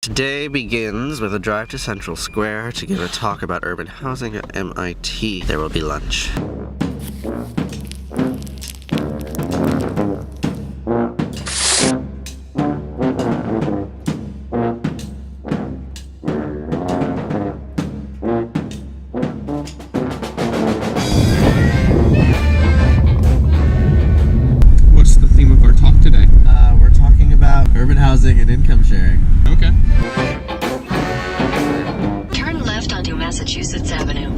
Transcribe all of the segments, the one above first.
Today begins with a drive to Central Square to give a talk about urban housing at MIT. There will be lunch. What's the theme of our talk today? We're talking about urban housing and income sharing. Okay. Turn left onto Massachusetts Avenue.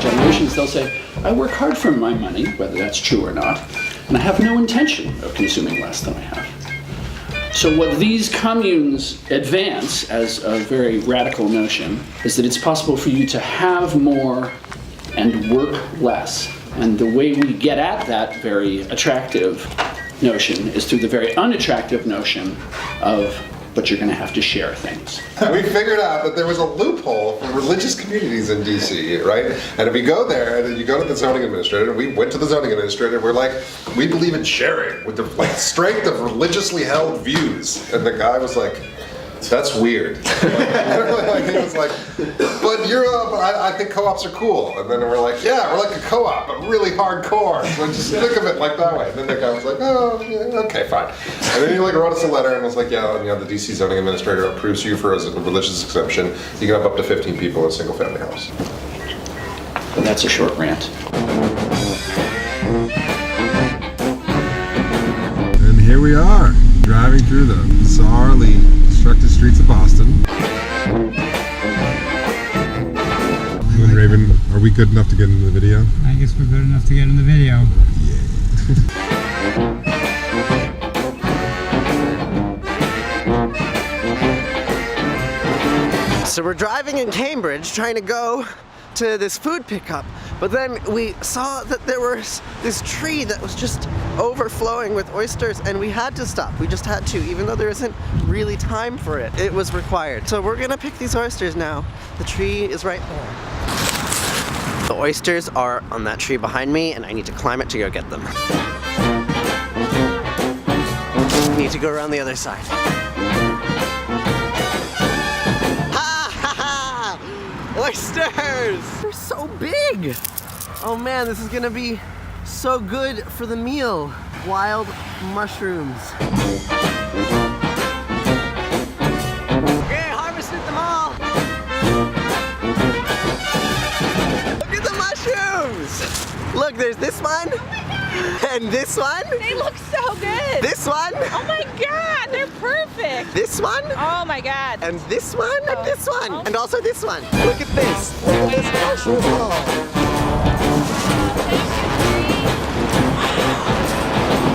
Generations, they'll say, I work hard for my money, whether that's true or not, and I have no intention of consuming less than I have. So what these communes advance as a very radical notion is that it's possible for you to have more and work less. And the way we get at that very attractive notion is through the very unattractive notion of, but you're going to have to share things. We figured out that there was a loophole for religious communities in DC, right? And if you go there, and then you go to the zoning administrator, and we went to the zoning administrator, we're like, we believe in sharing with the strength of religiously held views. And the guy was like, that's weird. He was like, but I think co-ops are cool. And then we're like, yeah, we're like a co-op, but really hardcore. So just think of it like that way. And then the guy was like, oh, yeah, okay, fine. And then he wrote us a letter and was like, yeah, the DC zoning administrator approves you for a religious exemption. You can have up to 15 people in a single family house. And that's a short rant. And here we are, driving through the bizarrely constructed streets of Boston. And Raven, are we good enough to get into the video? I guess we're good enough to get in the video. So we're driving in Cambridge trying to go to this food pickup, but then we saw that there was this tree that was just overflowing with oysters, and we had to stop. We just had to, even though there isn't really time for it. It was required. So we're gonna pick these oysters now. The tree is right there. The oysters are on that tree behind me, and I need to climb it to go get them. Need to go around the other side. Oysters! They're so big! Oh man, this is gonna be so good for the meal. Wild mushrooms. Okay, harvested them all! Look at the mushrooms! Look, there's this one. And this one. They look so good. This one. Oh my god, they're perfect. This one. Oh my god. And this one, and this one, and also this one. Look at this. Look at this mushroom ball.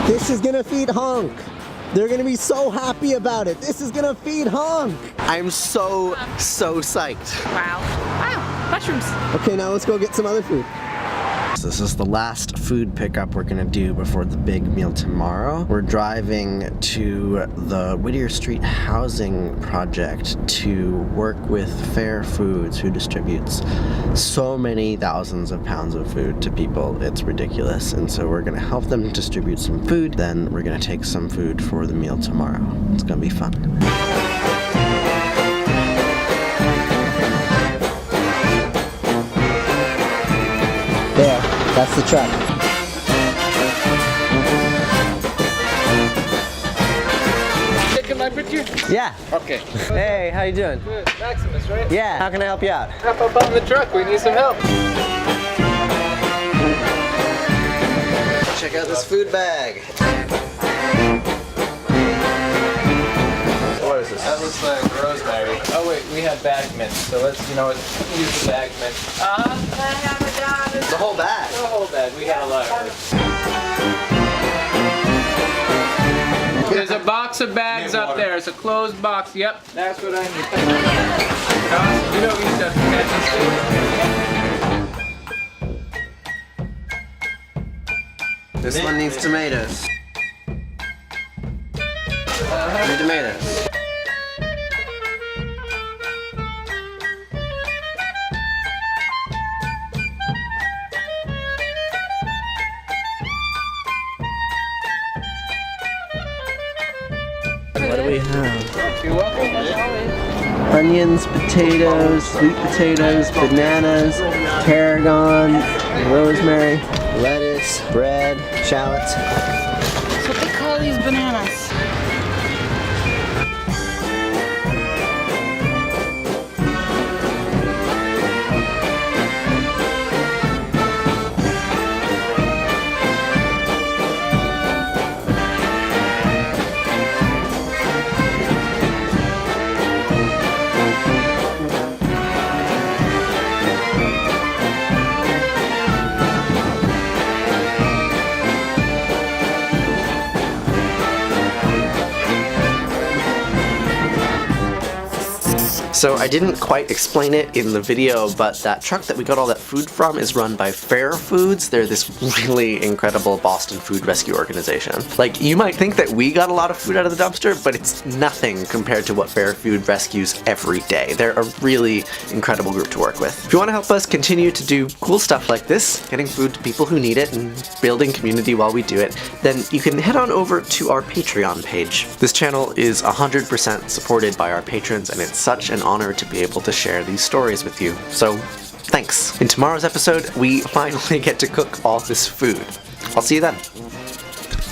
This is gonna feed HONK. They're gonna be so happy about it. This is gonna feed HONK. I'm so psyched. Wow. Wow. Mushrooms. Okay, now let's go get some other food. This is the last food pickup we're gonna do before the big meal tomorrow. We're driving to the Whittier Street Housing Project to work with Fair Foods, who distributes so many thousands of pounds of food to people. It's ridiculous. And so we're gonna help them distribute some food. Then we're gonna take some food for the meal tomorrow. It's gonna be fun. There, that's the truck. Taking my picture? Yeah. Okay. Hey, how you doing? Good. Maximus, right? Yeah. How can I help you out? Hop up on the truck. We need some help. Check out this food bag. What is this? That looks like rosemary. Oh wait, we have bag mint. So let's, use the bag mint. The whole bag. The whole bag. We got a lot of it. There's a box of bags up there. It's a closed box. Yep, that's what I need. You know we used to This one needs tomatoes. And tomatoes. What do we have? You're welcome. Onions, potatoes, sweet potatoes, bananas, tarragon, rosemary, lettuce, bread, shallots. That's what they call these bananas. So I didn't quite explain it in the video, but that truck that we got all that food from is run by Fair Foods. They're this really incredible Boston food rescue organization. Like, you might think that we got a lot of food out of the dumpster, but it's nothing compared to what Fair Food rescues every day. They're a really incredible group to work with. If you want to help us continue to do cool stuff like this, getting food to people who need it and building community while we do it, then you can head on over to our Patreon page. This channel is 100% supported by our patrons, and it's such an honor to be able to share these stories with you. So, thanks. In tomorrow's episode, we finally get to cook all this food. I'll see you then.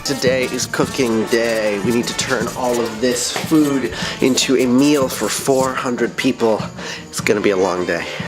Today is cooking day. We need to turn all of this food into a meal for 400 people. It's gonna be a long day.